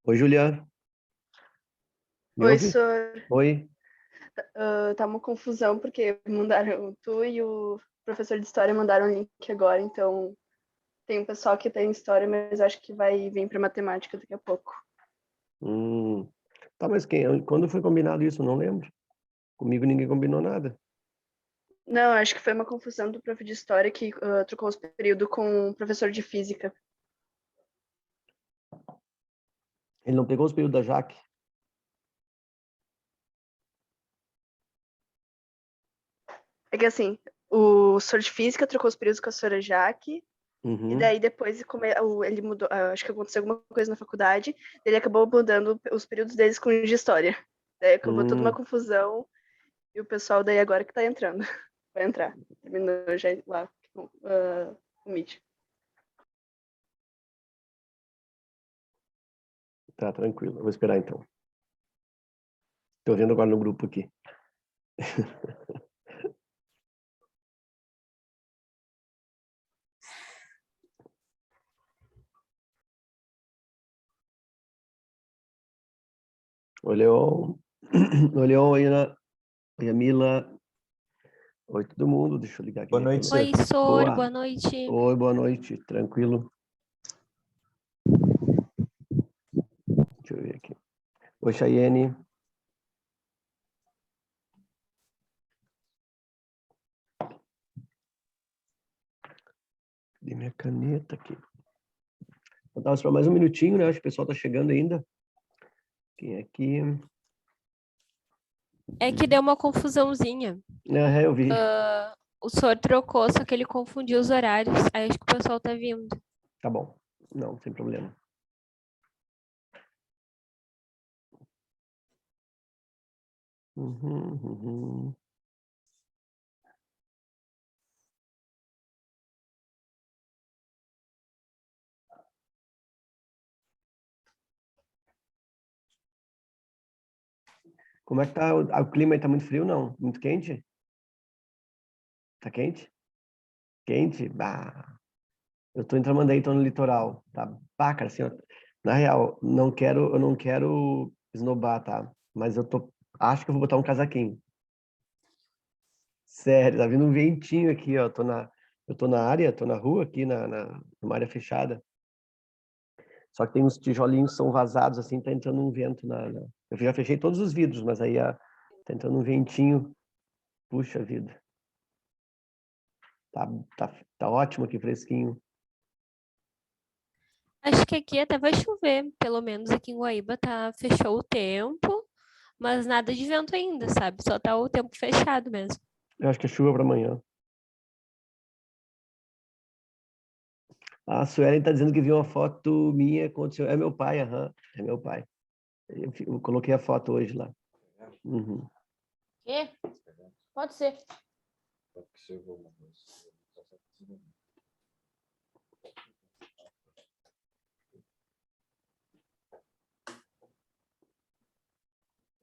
Oi, Julia. Me Oi, ouve? Sor. Oi. Tá uma confusão porque mandaram tu e o professor de história mandaram o link agora, então tem um pessoal que tem história, mas acho que vai vir para matemática daqui a pouco. Tá, mas quando foi combinado isso? Não lembro. Comigo ninguém combinou nada. Não, acho que foi uma confusão do prof de história que trocou os períodos com o professor de física. Ele não pegou os períodos da Jaque? É que assim, o professor de física trocou os períodos com a senhora Jaque, e daí depois ele mudou, acho que aconteceu alguma coisa na faculdade, ele acabou mudando os períodos deles com de história. Daí acabou toda uma confusão, e o pessoal daí agora que tá entrando. Vai entrar. Terminou já lá o Meet. Tá, tranquilo. Eu vou esperar então. Tô vendo agora no grupo aqui. Oi, Leon. Oi, Leon. Oi, Ana. Oi, a Mila. Oi, todo mundo. Deixa eu ligar aqui. Boa noite, senhor. Oi, Sor, Boa. boa noite. Oi, boa noite. Tranquilo. Deixa eu ver aqui. Oi, Chayene. Cadê minha caneta aqui? Eu tava só mais um minutinho, né? Acho que o pessoal tá chegando ainda. Quem é aqui? É que deu uma confusãozinha. Eu vi. O Sor trocou, só que ele confundiu os horários. Aí acho que o pessoal tá vindo. Tá bom. Não, sem problema. Uhum. Como é que tá? O clima aí tá muito frio, não? Muito quente? Tá quente? Quente? Bah. Eu tô entrando aí, tô no litoral, tá? Bah, cara, assim, ó, na real, eu não quero esnobar, tá? Mas acho que eu vou botar um casaquinho. Sério, tá vindo um ventinho aqui, ó. Eu tô na área, tô na rua aqui, numa área fechada. Só que tem uns tijolinhos que são vazados, assim, tá entrando um vento Eu já fechei todos os vidros, mas aí tá entrando um ventinho. Puxa vida. Tá ótimo aqui, fresquinho. Acho que aqui até vai chover. Pelo menos aqui em Guaíba fechou o tempo, mas nada de vento ainda, sabe? Só tá o tempo fechado mesmo. Eu acho que é chuva para amanhã. A Suelen tá dizendo que viu uma foto minha com o seu... É meu pai, aham. É meu pai. Eu coloquei a foto hoje lá. Uhum. Quê? Pode ser.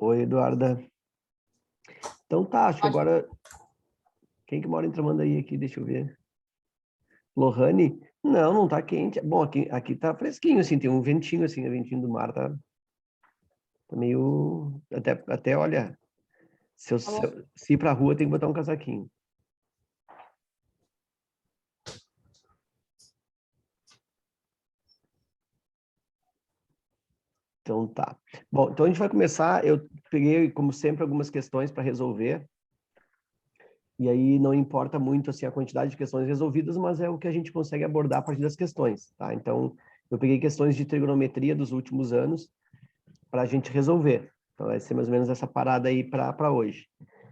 Oi, Eduarda. Então tá, acho que agora... Quem que mora em Tramandaí aqui? Deixa eu ver. Lohane? Não, não tá quente. Bom, aqui tá fresquinho, assim, tem um ventinho, assim, o ventinho do mar tá meio... Até olha, se ir pra rua, tem que botar um casaquinho. Então tá. Bom, então a gente vai começar. Eu peguei, como sempre, algumas questões para resolver. E aí não importa muito assim, a quantidade de questões resolvidas, mas é o que a gente consegue abordar a partir das questões. Tá? Então, eu peguei questões de trigonometria dos últimos anos para a gente resolver. Então, vai ser mais ou menos essa parada aí para hoje.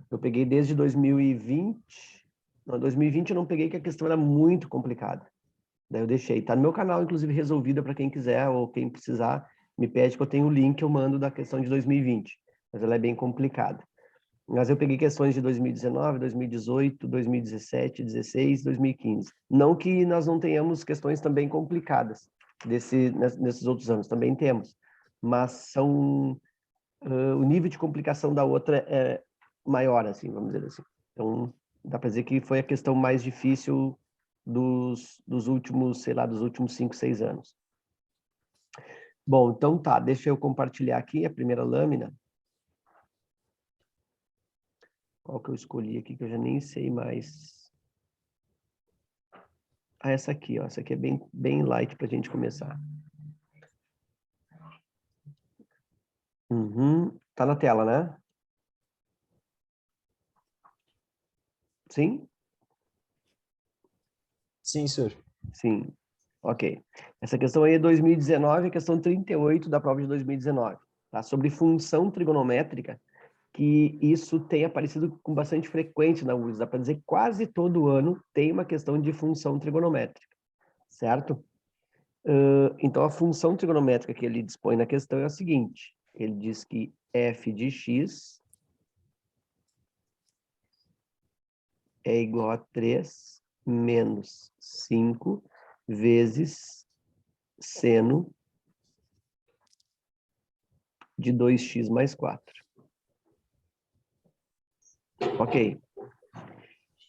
Eu peguei desde 2020. Não, 2020 eu não peguei, que a questão era muito complicada. Daí eu deixei. Tá no meu canal, inclusive, resolvida para quem quiser ou quem precisar. Me pede que eu tenho o link, eu mando da questão de 2020. Mas ela é bem complicada. Mas eu peguei questões de 2019, 2018, 2017, 2016, 2015. Não que nós não tenhamos questões também complicadas nesses outros anos, também temos. Mas são... o nível de complicação da outra é maior, assim, vamos dizer assim. Então, dá para dizer que foi a questão mais difícil dos últimos, sei lá, dos últimos 5, 6 anos. Bom, então tá, deixa eu compartilhar aqui a primeira lâmina. Qual que eu escolhi aqui, que eu já nem sei mais. Ah, essa aqui, ó. Essa aqui é bem light para a gente começar. Tá na tela, né? Sim? Sim, senhor. Sim. Ok. Essa questão aí é 2019, a questão 38 da prova de 2019. Tá? Sobre função trigonométrica, que isso tem aparecido com bastante frequência na URGS. Dá para dizer que quase todo ano tem uma questão de função trigonométrica. Certo? Então, a função trigonométrica que ele dispõe na questão é a seguinte. Ele diz que f de x é igual a 3 menos 5 vezes seno de 2x mais 4. Ok.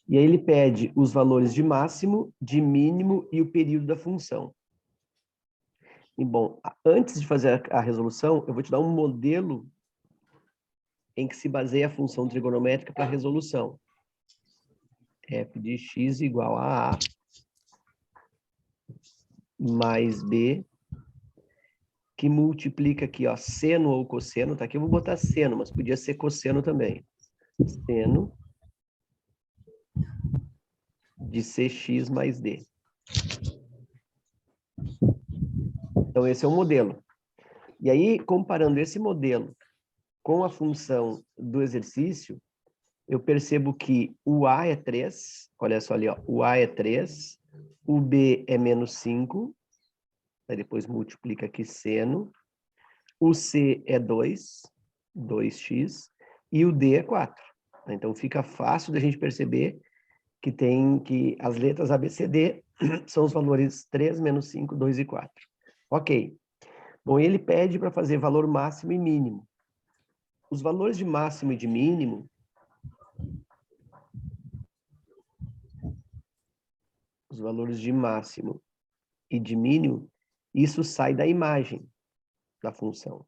E aí ele pede os valores de máximo, de mínimo e o período da função. E, bom, antes de fazer a resolução, eu vou te dar um modelo em que se baseia a função trigonométrica para a resolução. F de x igual a mais B, que multiplica aqui, ó, seno ou cosseno, tá aqui, eu vou botar seno, mas podia ser cosseno também. Seno de cx mais D. Então, esse é o modelo. E aí, comparando esse modelo com a função do exercício, eu percebo que o A é 3, olha só ali, ó, o A é 3, o B é menos 5, aí depois multiplica aqui seno, o C é 2, 2x, e o D é 4. Então, fica fácil da gente perceber que as letras A, B, C, D são os valores 3, menos 5, 2 e 4. Ok. Bom, ele pede para fazer valor máximo e mínimo. Os valores de máximo e de mínimo, isso sai da imagem da função.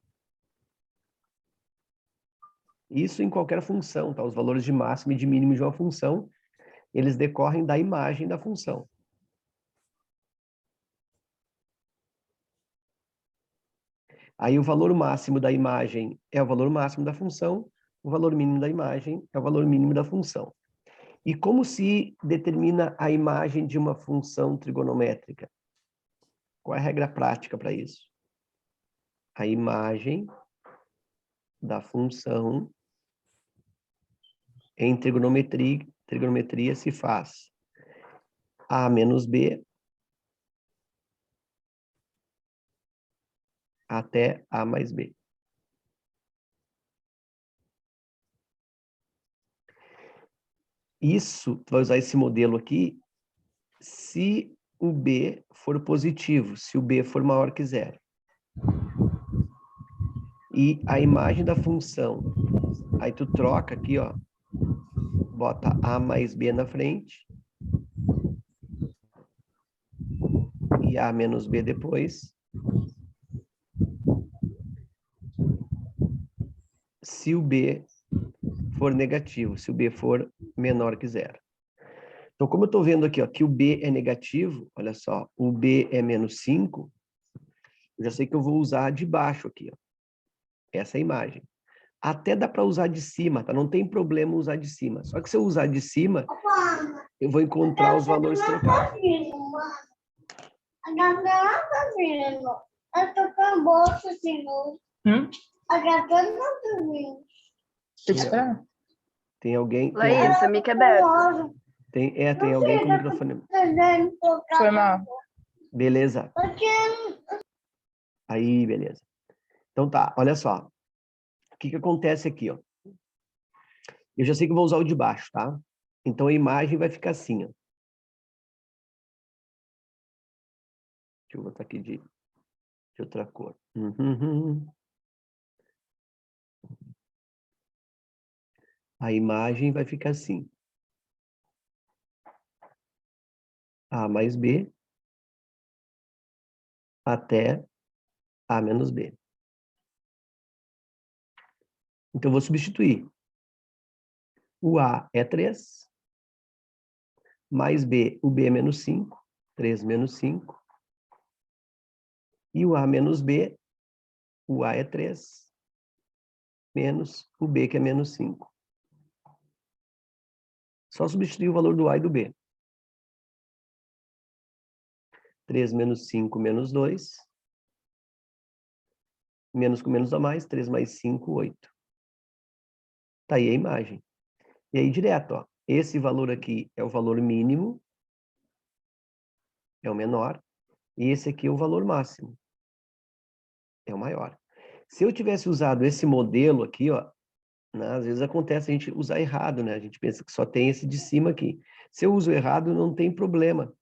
Isso em qualquer função, tá? Os valores de máximo e de mínimo de uma função, eles decorrem da imagem da função. Aí o valor máximo da imagem é o valor máximo da função, o valor mínimo da imagem é o valor mínimo da função. E como se determina a imagem de uma função trigonométrica? Qual é a regra prática para isso? A imagem da função em trigonometria se faz A menos B até A mais B. Isso, tu vai usar esse modelo aqui se o B for positivo, se o B for maior que 0. E a imagem da função, aí tu troca aqui, ó, bota A mais B na frente e A menos B depois. Se o B for negativo, se o B for menor que zero. Então, como eu estou vendo aqui, ó, que o B é negativo, olha só, o B é menos 5, eu já sei que eu vou usar de baixo aqui, ó, essa imagem. Até dá para usar de cima, tá? Não tem problema usar de cima. Só que se eu usar de cima, eu vou encontrar os valores trocados. Eu tô com a bolsa, senhor. Agradando o vinho. Tem alguém... Laís, o mic é aberto. Tem alguém com o microfone... Foi mal. Beleza. Aí, beleza. Então tá, olha só. O que acontece aqui, ó? Eu já sei que eu vou usar o de baixo, tá? Então a imagem vai ficar assim, ó. Deixa eu botar aqui de outra cor. A imagem vai ficar assim. A mais B até A menos B. Então, eu vou substituir. O A é 3, mais B, o B é menos 5, 3 menos 5. E o A menos B, o A é 3, menos o B, que é menos 5. Só substituir o valor do A e do B. 3 menos 5, menos 2. Menos com menos a mais, 3 mais 5, 8. Tá aí a imagem. E aí, direto, ó. Esse valor aqui é o valor mínimo, é o menor. E esse aqui é o valor máximo, é o maior. Se eu tivesse usado esse modelo aqui, ó, né, às vezes acontece a gente usar errado, né? A gente pensa que só tem esse de cima aqui. Se eu uso errado, não tem problema.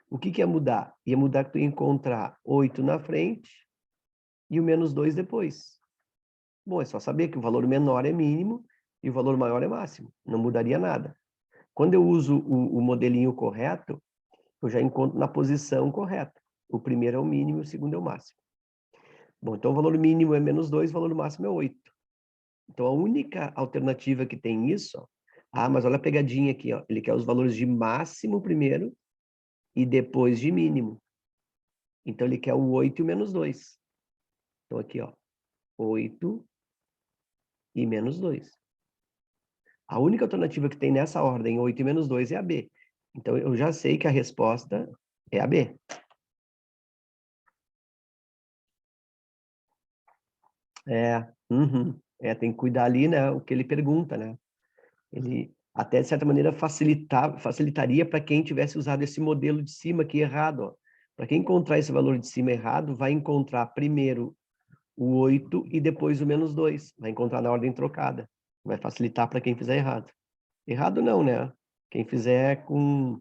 O que ia mudar? Ia mudar que tu ia encontrar 8 na frente e o menos 2 depois. Bom, é só saber que o valor menor é mínimo e o valor maior é máximo. Não mudaria nada. Quando eu uso o modelinho correto, eu já encontro na posição correta. O primeiro é o mínimo e o segundo é o máximo. Bom, então o valor mínimo é menos 2, o valor máximo é 8. Então a única alternativa que tem isso, ó, mas olha a pegadinha aqui, ó, ele quer os valores de máximo primeiro e depois de mínimo. Então ele quer o 8 e o menos 2. Então aqui, ó, 8 e menos 2. A única alternativa que tem nessa ordem, 8 e menos 2, é a B. Então eu já sei que a resposta é a B. Tem que cuidar ali, né, o que ele pergunta, né? Ele até, de certa maneira, facilitaria para quem tivesse usado esse modelo de cima aqui errado. Para quem encontrar esse valor de cima errado, vai encontrar primeiro o 8 e depois o menos 2. Vai encontrar na ordem trocada. Vai facilitar para quem fizer errado. Errado não, né? Quem fizer com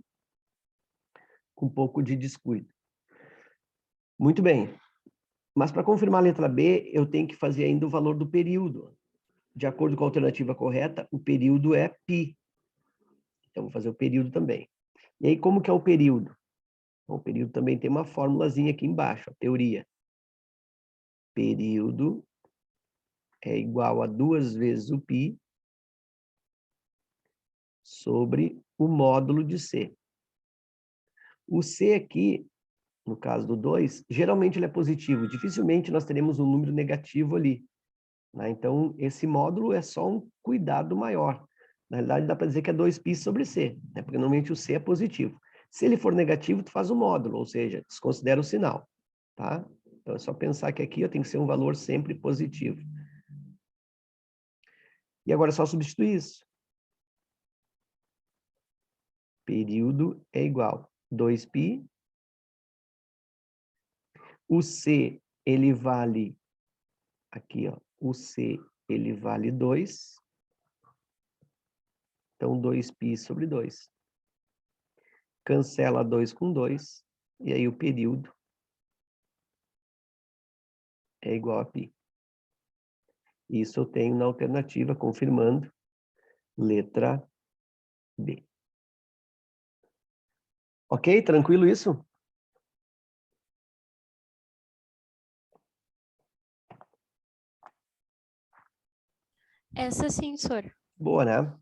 um pouco de descuido. Muito bem. Mas para confirmar a letra B, eu tenho que fazer ainda o valor do período. De acordo com a alternativa correta, o período é π. Então, vou fazer o período também. E aí, como que é o período? Bom, o período também tem uma formulazinha aqui embaixo, a teoria. Período é igual a 2 vezes o π sobre o módulo de C. O C aqui, no caso do 2, geralmente ele é positivo. Dificilmente nós teremos um número negativo ali, né? Então, esse módulo é só um cuidado maior. Na realidade, dá para dizer que é 2π sobre C, né? Porque normalmente o C é positivo. Se ele for negativo, tu faz o módulo, ou seja, desconsidera o sinal, tá? Então, é só pensar que aqui tem que ser um valor sempre positivo. E agora é só substituir isso. Período é igual a 2π. O C, ele vale... Aqui, ó. O C, ele vale 2. Então, 2π sobre 2. Cancela 2 com 2. E aí o período é igual a π. Isso eu tenho na alternativa, confirmando, letra B. Ok? Tranquilo isso? Essa sim, senhor. Boa, né?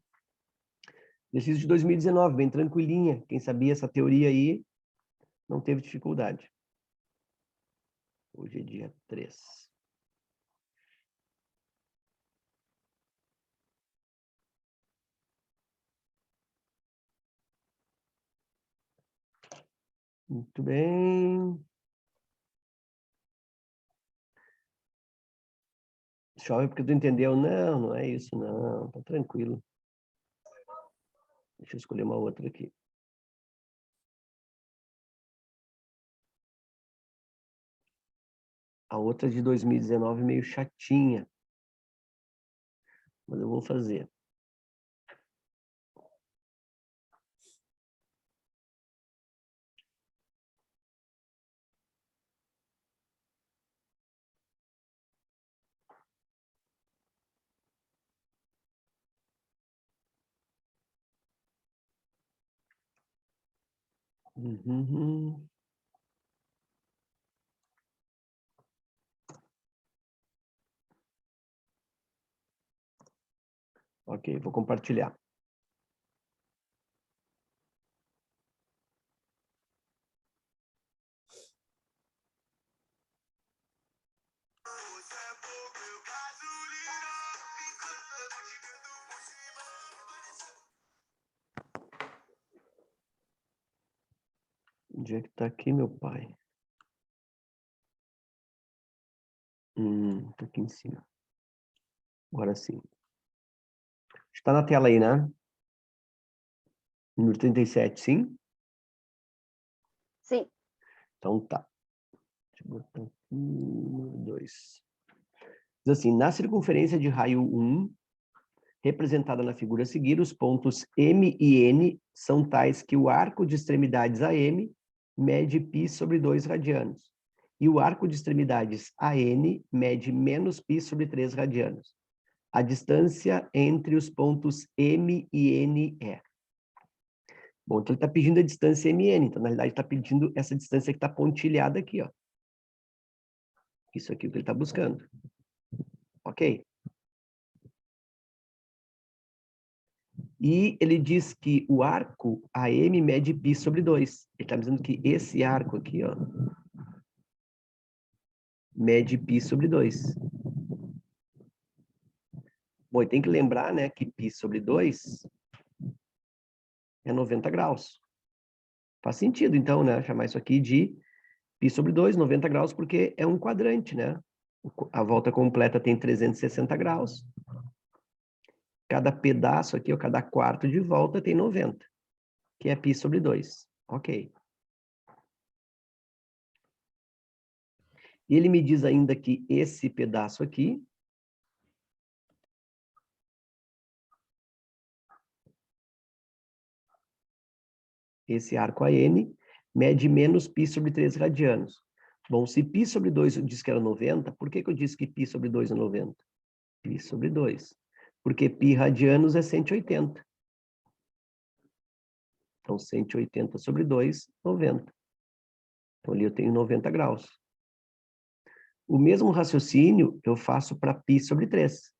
Exercício de 2019, bem tranquilinha. Quem sabia essa teoria aí, não teve dificuldade. Hoje é dia 3. Muito bem. Chove porque tu entendeu? Não, não é isso, não. Tá tranquilo. Deixa eu escolher uma outra aqui. A outra de 2019 meio chatinha. Mas eu vou fazer. Uhum. Ok, vou compartilhar. Onde é que tá aqui, meu pai? Tá aqui em cima. Agora sim. Está na tela aí, né? Número 37, sim? Sim. Então tá. Deixa eu botar aqui, número 2. Diz assim, na circunferência de raio 1, representada na figura a seguir, os pontos M e N são tais que o arco de extremidades AM mede π sobre 2 radianos. E o arco de extremidades AN mede menos π sobre 3 radianos. A distância entre os pontos M e N é. Bom, então ele está pedindo a distância MN. Então, na realidade, está pedindo essa distância que está pontilhada aqui, ó. Isso aqui é o que ele está buscando. Ok? E ele diz que o arco AM mede π sobre 2. Ele está dizendo que esse arco aqui, ó, mede π sobre 2. Bom, e tem que lembrar, né, que π sobre 2 é 90 graus. Faz sentido, então, né, chamar isso aqui de π sobre 2, 90 graus, porque é um quadrante, né? A volta completa tem 360 graus. Cada pedaço aqui, ou cada quarto de volta tem 90, que é π sobre 2. Ok. E ele me diz ainda que esse pedaço aqui esse arco AN, mede menos π sobre 3 radianos. Bom, se π sobre 2 eu disse que era 90, por que eu disse que π sobre 2 é 90? Π sobre 2. Porque π radianos é 180. Então, 180 sobre 2, 90. Então, ali eu tenho 90 graus. O mesmo raciocínio eu faço para π sobre 3.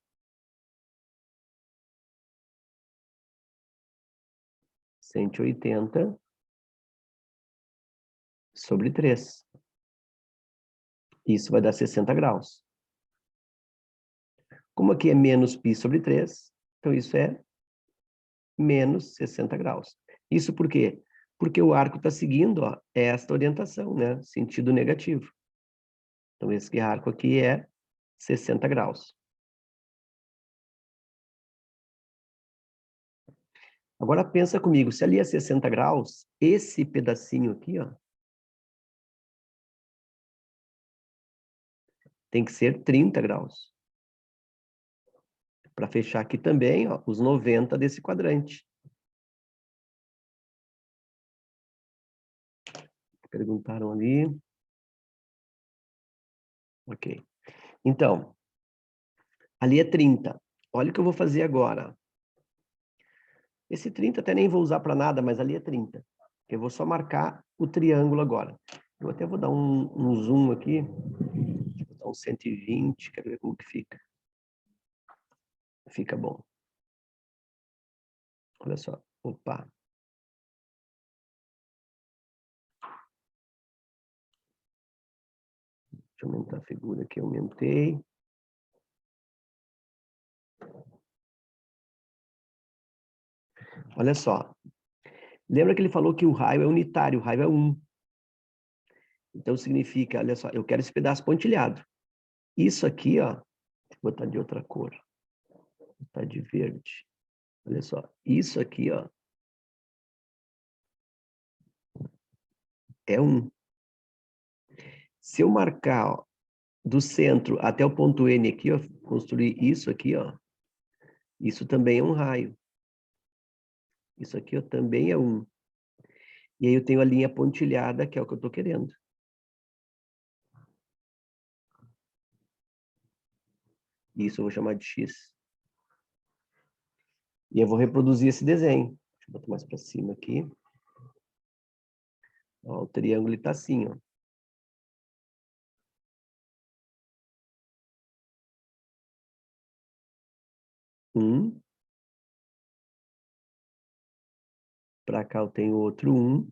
Cento e 180 sobre 3. Isso vai dar 60 graus. Como aqui é menos π sobre 3, então isso é menos 60 graus. Isso por quê? Porque o arco está seguindo, ó, esta orientação, né? Sentido negativo. Então, esse arco aqui é 60 graus. Agora, pensa comigo, se ali é 60 graus, esse pedacinho aqui, ó, tem que ser 30 graus. Para fechar aqui também, ó, os 90 desse quadrante. Perguntaram ali. Ok. Então, Ali é 30. Olha o que eu vou fazer agora. Esse 30 até nem vou usar para nada, mas ali é 30. Eu vou só marcar o triângulo agora. Eu até vou dar um zoom aqui. Vou dar um 120, quero ver como que fica. Fica bom. Olha só. Opa. Deixa eu aumentar a figura aqui. Aumentei. Olha só. Lembra que ele falou que o raio é unitário, o raio é 1. Então significa, olha só, eu quero esse pedaço pontilhado. Isso aqui, ó, vou botar de outra cor. Vou botar de verde. Olha só, isso aqui, ó, é 1. Se eu marcar, ó, do centro até o ponto N aqui, ó, construir isso aqui, ó, isso também é um raio. Isso aqui, ó, também é 1. E aí eu tenho a linha pontilhada, que é o que eu estou querendo. Isso eu vou chamar de X. E eu vou reproduzir esse desenho. Deixa eu botar mais para cima aqui. Ó, o triângulo está assim, ó. Para cá eu tenho outro 1.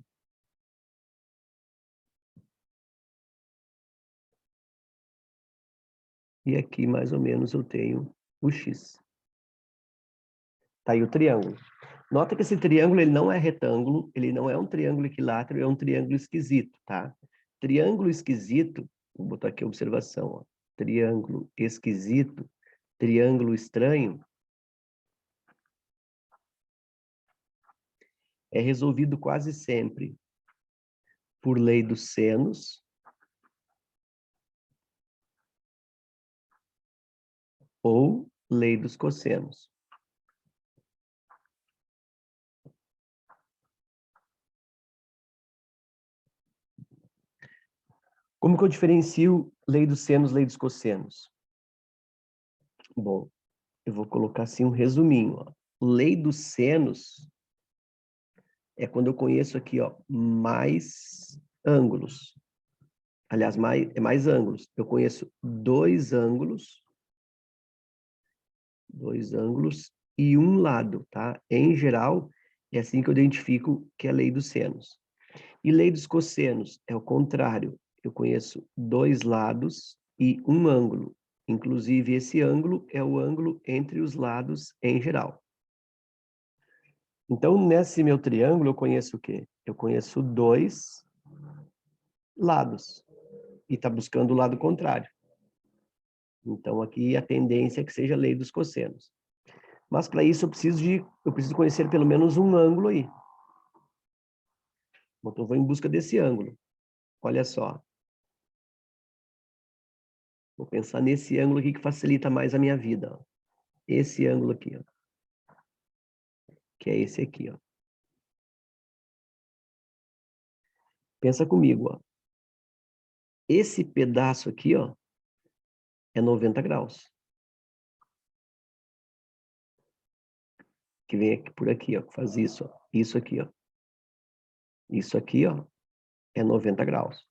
E aqui, mais ou menos, eu tenho o X. Tá aí o triângulo. Nota que esse triângulo ele não é retângulo, ele não é um triângulo equilátero, é um triângulo esquisito, tá? Triângulo esquisito, vou botar aqui a observação, ó. Triângulo esquisito, triângulo estranho, é resolvido quase sempre por lei dos senos ou lei dos cossenos. Como que eu diferencio lei dos senos, lei dos cossenos? Bom, eu vou colocar assim um resuminho, ó. Lei dos senos é quando eu conheço aqui, ó, mais ângulos. Aliás, mais ângulos. Eu conheço dois ângulos e um lado, tá? Em geral, é assim que eu identifico que é a lei dos senos. E lei dos cossenos é o contrário. Eu conheço dois lados e um ângulo. Inclusive, esse ângulo é o ângulo entre os lados em geral. Então, nesse meu triângulo, eu conheço o quê? Eu conheço dois lados. E está buscando o lado contrário. Então, aqui a tendência é que seja a lei dos cossenos. Mas, para isso, eu preciso conhecer pelo menos um ângulo aí. Então, eu vou em busca desse ângulo. Olha só. Vou pensar nesse ângulo aqui que facilita mais a minha vida. Ó. Esse ângulo aqui, ó. Que é esse aqui, ó. Pensa comigo, ó. Esse pedaço aqui, ó, é 90 graus. Que vem aqui, por aqui, ó, que faz isso, ó. Isso aqui, ó. Isso aqui, ó, é 90 graus.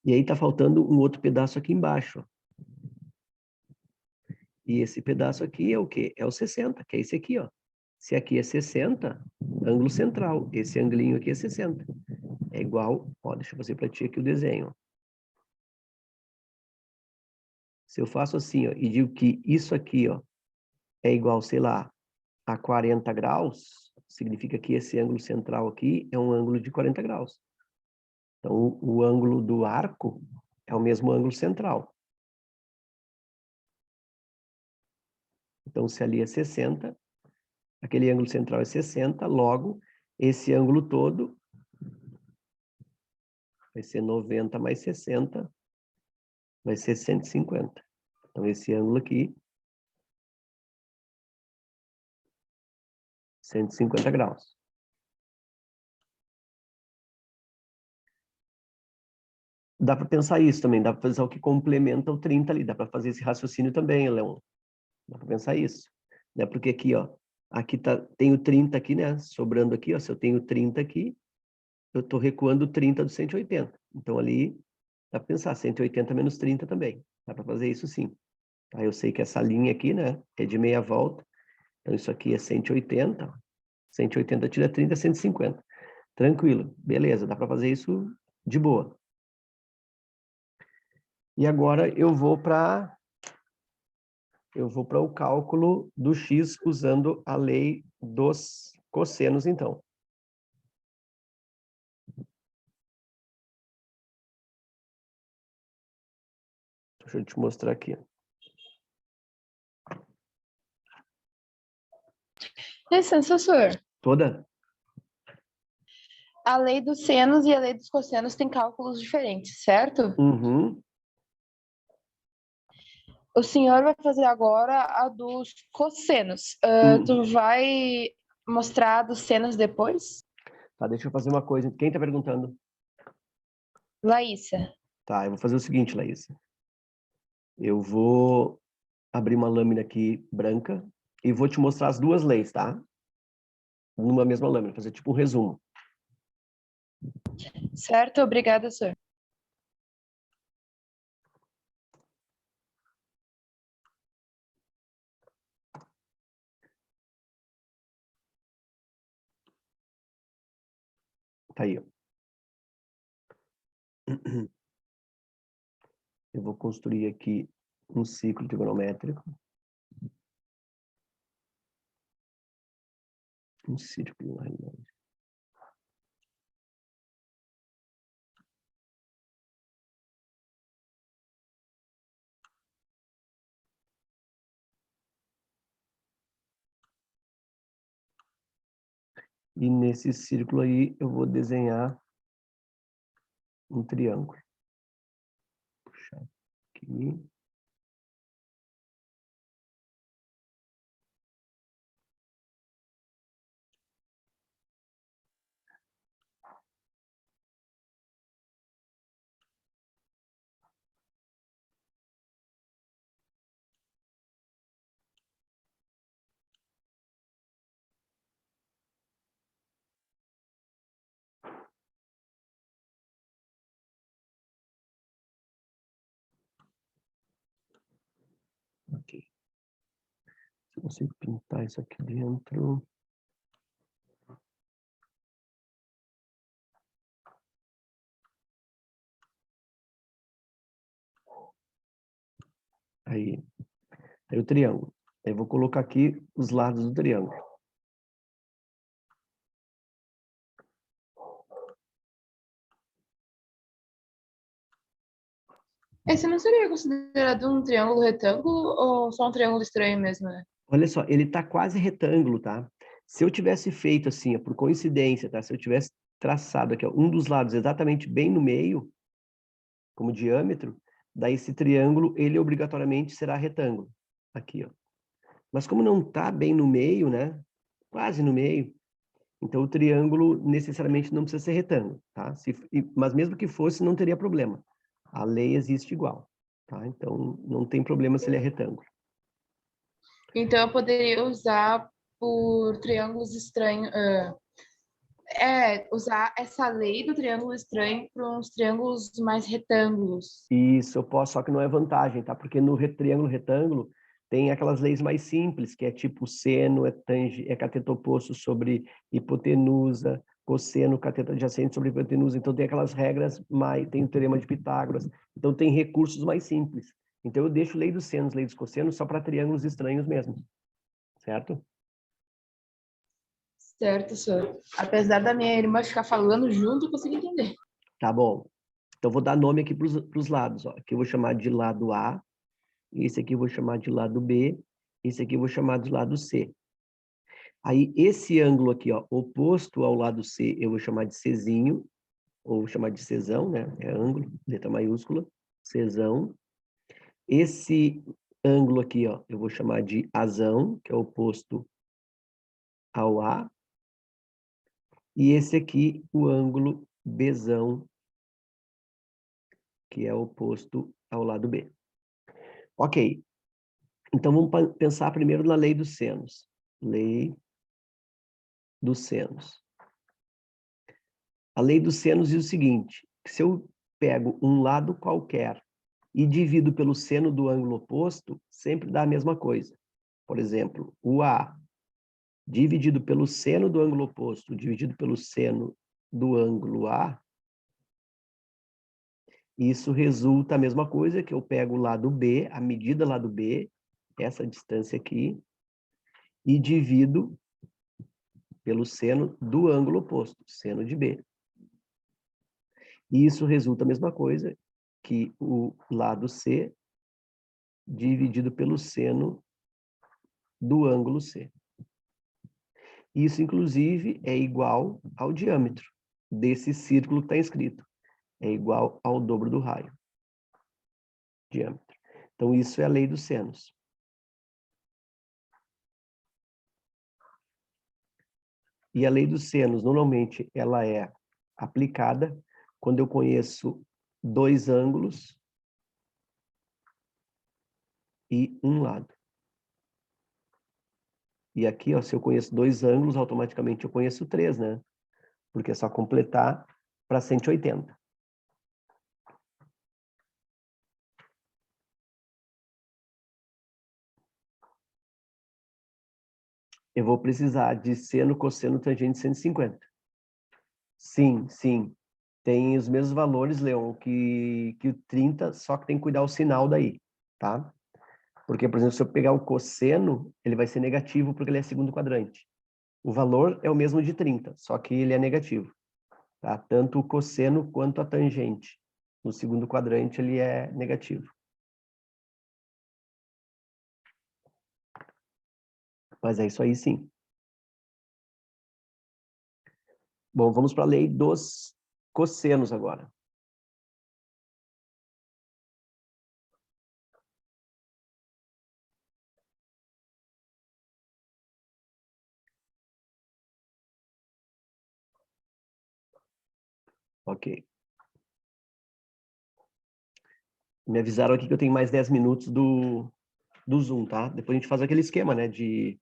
E aí tá faltando um outro pedaço aqui embaixo, ó. E esse pedaço aqui é o quê? É o 60, que é esse aqui, ó. Se aqui é 60, ângulo central. Esse anglinho aqui é 60. É igual, ó, deixa eu fazer para ti aqui o desenho. Ó. Se eu faço assim, ó, e digo que isso aqui, ó, é igual, sei lá, a 40 graus, significa que esse ângulo central aqui é um ângulo de 40 graus. Então, o ângulo do arco é o mesmo ângulo central. Então, se ali é 60, aquele ângulo central é 60, logo, esse ângulo todo vai ser 90 mais 60, vai ser 150. Então, esse ângulo aqui, 150 graus. dá para pensar isso também, dá para pensar o que complementa o 30 ali, dá para fazer esse raciocínio também, Leon. Dá para pensar isso. Né? Porque aqui, ó, aqui tem o 30 aqui, né? Sobrando aqui, ó, se eu tenho 30 aqui, eu estou recuando 30 do 180. Então, ali, dá para pensar, 180 menos 30 também. Dá para fazer isso sim. Tá? Eu sei que essa linha aqui, né, é de meia volta. Então, isso aqui é 180. 180 tira 30, 150. Tranquilo. Beleza, dá para fazer isso de boa. E agora eu vou para o cálculo do x usando a lei dos cossenos, então. Deixa eu te mostrar aqui. Licença, senhor. Toda? A lei dos senos e a lei dos cossenos têm cálculos diferentes, certo? Uhum. O senhor vai fazer agora a dos cossenos. Tu vai mostrar a dos senos depois? Tá, deixa eu fazer uma coisa. Quem tá perguntando? Laísa. Tá, eu vou fazer o seguinte, Laísa. Eu vou abrir uma lâmina aqui branca e vou te mostrar as duas leis, tá? Numa mesma lâmina, fazer tipo um resumo. Certo? Obrigada, senhor. Tá aí, ó. Eu vou construir aqui um ciclo trigonométrico. Um círculo, na realidade. E nesse círculo aí eu vou desenhar um triângulo. Puxar aqui. Ok. Se eu consigo pintar isso aqui dentro. Aí o triângulo. Eu vou colocar aqui os lados do triângulo. Esse não seria considerado um triângulo retângulo ou só um triângulo estranho mesmo, né? Olha só, ele está quase retângulo, tá? Se eu tivesse feito assim, ó, por coincidência, tá? Se eu tivesse traçado aqui, ó, um dos lados exatamente bem no meio, como diâmetro, daí esse triângulo, ele obrigatoriamente será retângulo. Aqui, ó. Mas como não está bem no meio, né? Quase no meio, então o triângulo necessariamente não precisa ser retângulo, tá? Mas mesmo que fosse, não teria problema. A lei existe igual, tá? Então não tem problema se ele é retângulo. Então eu poderia usar por triângulos estranhos. Usar essa lei do triângulo estranho para uns triângulos mais retângulos. Isso, eu posso, só que não é vantagem, tá? Porque no triângulo retângulo tem aquelas leis mais simples, que é tipo seno é cateto oposto sobre hipotenusa, cosseno cateto adjacente sobre hipotenusa. Então tem aquelas regras, tem o teorema de Pitágoras. Então tem recursos mais simples. Então eu deixo lei dos senos, lei dos cossenos só para triângulos estranhos mesmo. Certo? Certo, senhor. Apesar da minha irmã ficar falando junto, eu consigo entender. Tá bom. Então vou dar nome aqui para os lados. Ó. Aqui eu vou chamar de lado A, esse aqui eu vou chamar de lado B, esse aqui eu vou chamar de lado C. Aí esse ângulo aqui, ó, oposto ao lado C, eu vou chamar de Czinho, ou chamar de Czão, né? É ângulo, letra maiúscula, Czão. Esse ângulo aqui, ó, eu vou chamar de Azão, que é oposto ao A. E esse aqui, o ângulo Bzão, que é oposto ao lado B. Ok. Então, vamos pensar primeiro na lei dos senos. Lei dos senos. A lei dos senos diz o seguinte, que se eu pego um lado qualquer e divido pelo seno do ângulo oposto, sempre dá a mesma coisa. Por exemplo, o A dividido pelo seno do ângulo oposto, dividido pelo seno do ângulo A, isso resulta a mesma coisa, que eu pego o lado B, a medida lado B, essa distância aqui, e divido pelo seno do ângulo oposto, seno de B. E isso resulta a mesma coisa que o lado C dividido pelo seno do ângulo C. Isso, inclusive, é igual ao diâmetro desse círculo que está escrito. É igual ao dobro do raio. Diâmetro. Então, isso é a lei dos senos. E a lei dos senos, normalmente, ela é aplicada quando eu conheço dois ângulos e um lado. E aqui, ó, se eu conheço dois ângulos, automaticamente eu conheço três, né? Porque é só completar para 180. Eu vou precisar de seno, cosseno, tangente 150. Sim, sim. Tem os mesmos valores, Leon, que o 30, só que tem que cuidar o sinal daí, tá? Porque, por exemplo, se eu pegar o cosseno, ele vai ser negativo porque ele é segundo quadrante. O valor é o mesmo de 30, só que ele é negativo, tá? Tanto o cosseno quanto a tangente. No segundo quadrante, ele é negativo. Mas é isso aí, sim. Bom, vamos para a lei dos cossenos agora. Ok. Me avisaram aqui que eu tenho mais 10 minutos do Zoom, tá? Depois a gente faz aquele esquema, né, de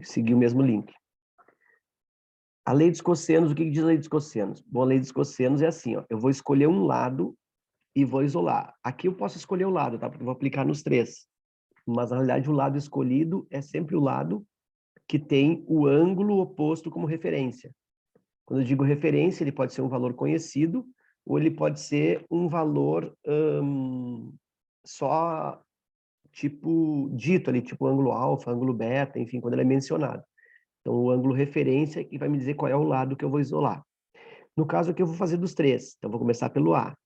seguir o mesmo link. A lei dos cossenos, o que diz a lei dos cossenos? Bom, a lei dos cossenos é assim, ó, eu vou escolher um lado e vou isolar. Aqui eu posso escolher o lado, tá? Porque eu vou aplicar nos três. Mas, na realidade, o lado escolhido é sempre o lado que tem o ângulo oposto como referência. Quando eu digo referência, ele pode ser um valor conhecido ou ele pode ser um valor só tipo dito ali, tipo ângulo alfa, ângulo beta, enfim, quando ele é mencionado. Então, o ângulo referência que vai me dizer qual é o lado que eu vou isolar. No caso aqui, eu vou fazer dos três. Então, vou começar pelo A.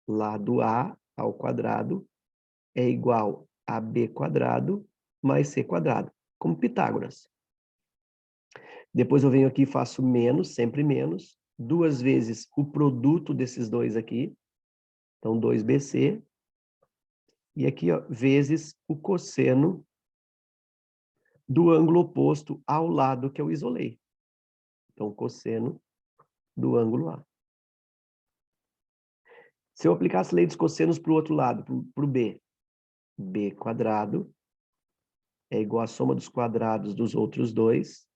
Lado A ao quadrado é igual a B quadrado mais C quadrado, como Pitágoras. Depois eu venho aqui e faço menos, sempre menos, duas vezes o produto desses dois aqui, então 2BC, e aqui, ó, vezes o cosseno do ângulo oposto ao lado que eu isolei. Então, cosseno do ângulo A. Se eu aplicasse a lei dos cossenos para o outro lado, para o B, B quadrado é igual à soma dos quadrados dos outros dois,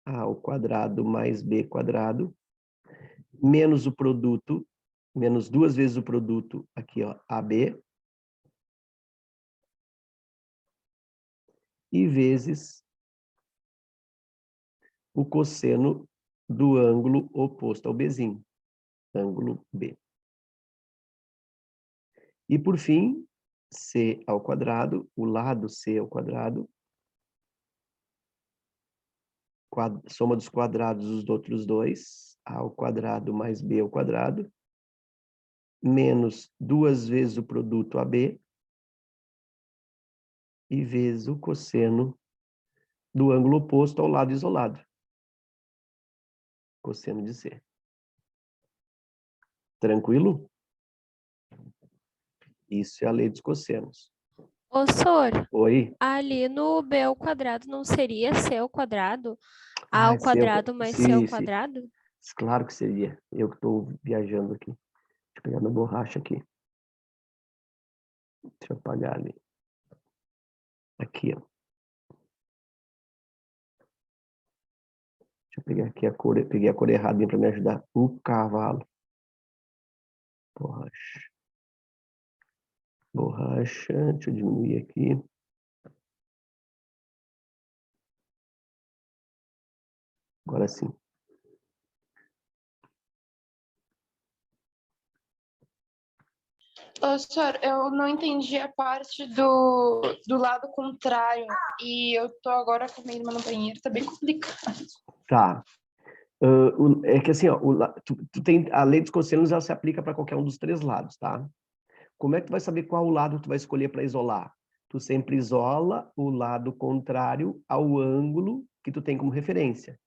A ao quadrado mais B quadrado, menos o produto, menos duas vezes o produto, aqui, ó, AB, e vezes o cosseno do ângulo oposto ao Bzinho, ângulo B. E, por fim, C ao quadrado, o lado C ao quadrado, soma dos quadrados dos outros dois, A ao quadrado mais B ao quadrado, menos duas vezes o produto AB, e vezes o cosseno do ângulo oposto ao lado isolado. Cosseno de C. Tranquilo? Isso é a lei dos cossenos. Ô, Sor, Oi? ali no B ao quadrado não seria C ao quadrado? A ao C ao quadrado mais C sim, ao sim. quadrado? Claro que seria. Eu que estou viajando aqui. Deixa eu pegar minha borracha aqui. Deixa eu apagar ali. Aqui, ó. Deixa eu pegar aqui a cor. Eu peguei a cor errada para me ajudar. O cavalo. Borracha. Borracha. Deixa eu diminuir aqui. Agora sim. Senhor, eu não entendi a parte do lado contrário. E eu tô agora com medo de no banheiro, tá bem complicado. Tá. É que assim, ó, tu tem a lei dos cossenos, ela se aplica para qualquer um dos três lados, tá? Como é que tu vai saber qual lado tu vai escolher para isolar? Tu sempre isola o lado contrário ao ângulo que tu tem como referência.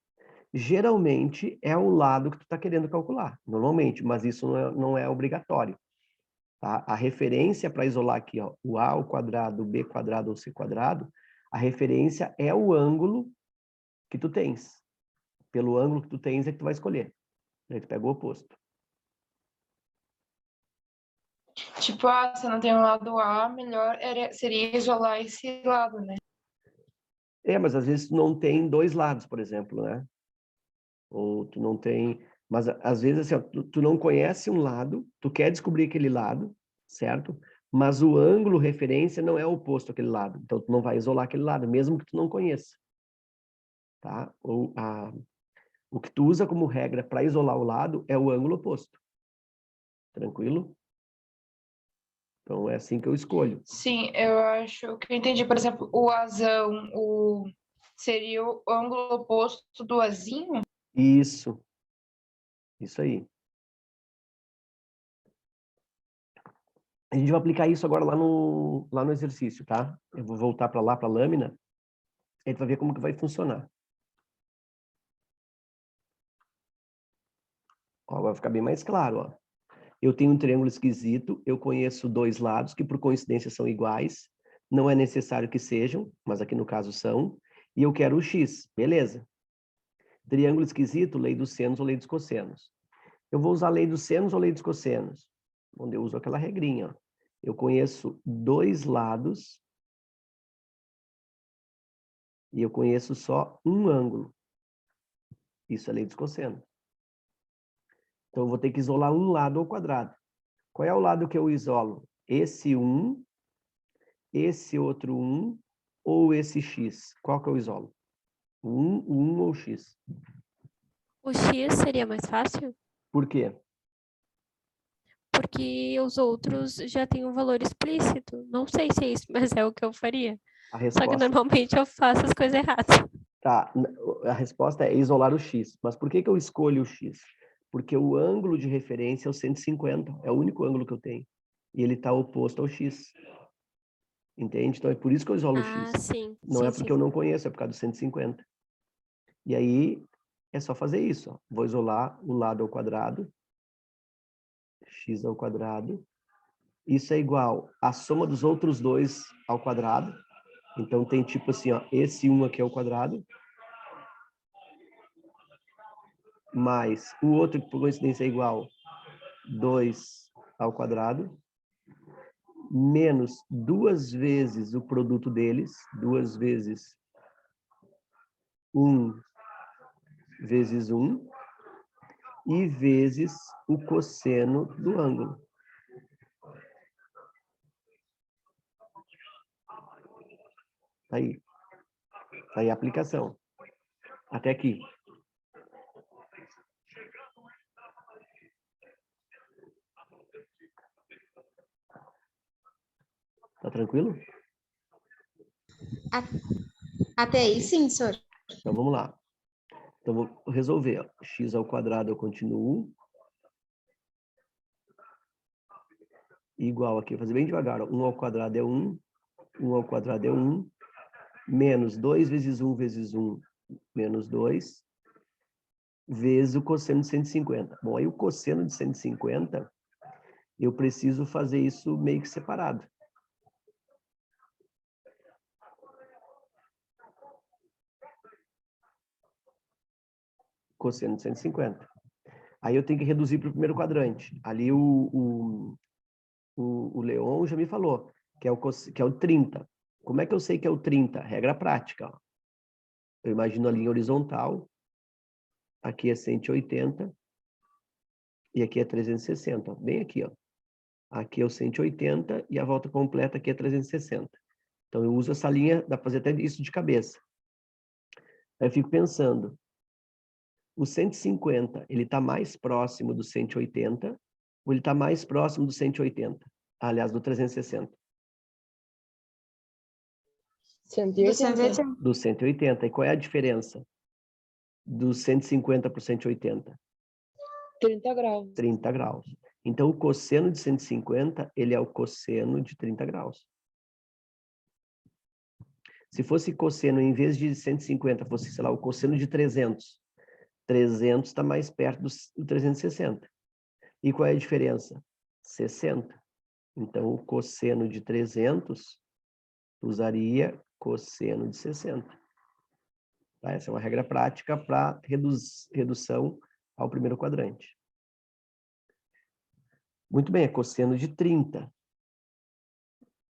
Geralmente é o lado que tu está querendo calcular, normalmente, mas isso não é obrigatório. Tá? A referência para isolar aqui, ó, o A ao quadrado, o B quadrado ou C quadrado, a referência é o ângulo que tu tens. Pelo ângulo que tu tens é que tu vai escolher. Aí tu pega o oposto. Tipo, se não tem um lado A, melhor seria isolar esse lado, né? Mas às vezes tu não tem dois lados, por exemplo, né? Ou tu não tem... Mas às vezes assim, ó, tu não conhece um lado, tu quer descobrir aquele lado, certo? Mas o ângulo referência não é oposto àquele lado. Então tu não vai isolar aquele lado, mesmo que tu não conheça. Tá? O que tu usa como regra para isolar o lado é o ângulo oposto. Tranquilo? Então é assim que eu escolho. Sim, eu acho que eu entendi. Por exemplo, o azão seria o ângulo oposto do azinho? Isso aí. A gente vai aplicar isso agora lá no exercício, tá? Eu vou voltar para lá, para a lâmina, e a gente vai ver como que vai funcionar. Ó, vai ficar bem mais claro, ó. Eu tenho um triângulo esquisito, eu conheço dois lados que por coincidência são iguais, não é necessário que sejam, mas aqui no caso são, e eu quero o x, beleza. Triângulo esquisito, lei dos senos ou lei dos cossenos. Eu vou usar a lei dos senos ou lei dos cossenos, onde eu uso aquela regrinha, ó. Eu conheço dois lados e eu conheço só um ângulo. Isso é lei dos cossenos. Então, eu vou ter que isolar um lado ao quadrado. Qual é o lado que eu isolo? Esse 1, esse outro 1 ou esse x? Qual que eu isolo? 1 ou x? O X seria mais fácil? Por quê? Porque os outros já têm um valor explícito. Não sei se é isso, mas é o que eu faria. Só que normalmente eu faço as coisas erradas. Tá, a resposta é isolar o x. Mas por que que eu escolho o x? Porque o ângulo de referência é o 150. É o único ângulo que eu tenho. E ele está oposto ao x. Entende? Então é por isso que eu isolo o x. Sim. Não é porque eu não conheço, é por causa do 150. E aí é só fazer isso. Ó. Vou isolar o lado ao quadrado. X ao quadrado. Isso é igual à soma dos outros dois ao quadrado. Então tem tipo assim, ó, esse 1 aqui ao quadrado. Mais o outro que por coincidência é igual 2 ao quadrado. Menos 2 vezes o produto deles. 2 vezes 1 vezes 1. E vezes o cosseno do ângulo. Tá aí. Tá aí a aplicação. Até aqui. Tá tranquilo? Até aí sim, senhor. Então vamos lá. Então vou resolver. Ó. X ao quadrado eu continuo. Igual aqui, vou fazer bem devagar. Ó. 1 ao quadrado é 1. 1 ao quadrado é 1. Menos 2 vezes 1 vezes 1, menos 2. Vezes o cosseno de 150. Bom, aí o cosseno de 150, eu preciso fazer isso meio que separado. Cosseno de 150. Aí eu tenho que reduzir para o primeiro quadrante. Ali o Leon já me falou, que é o 30. Como é que eu sei que é o 30? Regra prática. Ó. Eu imagino a linha horizontal, aqui é 180 e aqui é 360. Ó. Bem aqui, ó. Aqui é o 180 e a volta completa aqui é 360. Então eu uso essa linha, dá para fazer até isso de cabeça. Aí eu fico pensando, o 150, ele está mais próximo do 180 ou ele está mais próximo do 180? Aliás, do 360. 180. Do 180. E qual é a diferença do 150 para o 180? 30 graus. 30 graus. Então, o cosseno de 150, ele é o cosseno de 30 graus. Se fosse cosseno, em vez de 150, fosse, sei lá, o cosseno de 300. 300 está mais perto do 360. E qual é a diferença? 60. Então, o cosseno de 300 usaria cosseno de 60. Tá? Essa é uma regra prática para redução ao primeiro quadrante. Muito bem, é cosseno de 30.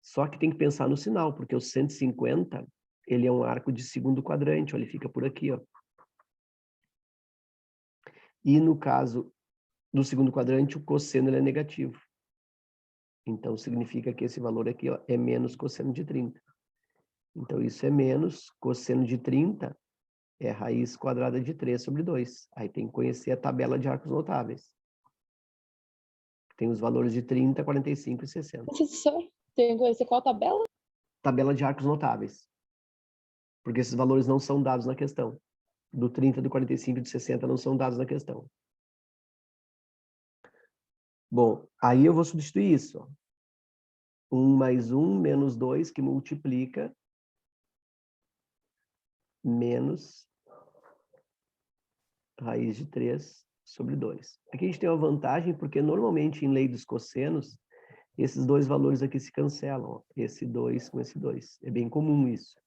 Só que tem que pensar no sinal, porque o 150, ele é um arco de segundo quadrante, ó, ele fica por aqui, ó. E no caso do segundo quadrante, o cosseno ele é negativo. Então, significa que esse valor aqui, ó, é menos cosseno de 30. Então, isso é menos cosseno de 30, é raiz quadrada de 3 sobre 2. Aí tem que conhecer a tabela de arcos notáveis. Tem os valores de 30, 45 e 60. Professor, tem que conhecer qual tabela? Tabela de arcos notáveis. Porque esses valores não são dados na questão. Do 30, do 45 e do 60 não são dados na questão. Bom, aí eu vou substituir isso. Ó. 1 mais 1 menos 2, que multiplica, menos raiz de 3 sobre 2. Aqui a gente tem uma vantagem, porque normalmente em lei dos cossenos, esses dois valores aqui se cancelam. Ó. Esse 2 com esse 2. É bem comum isso.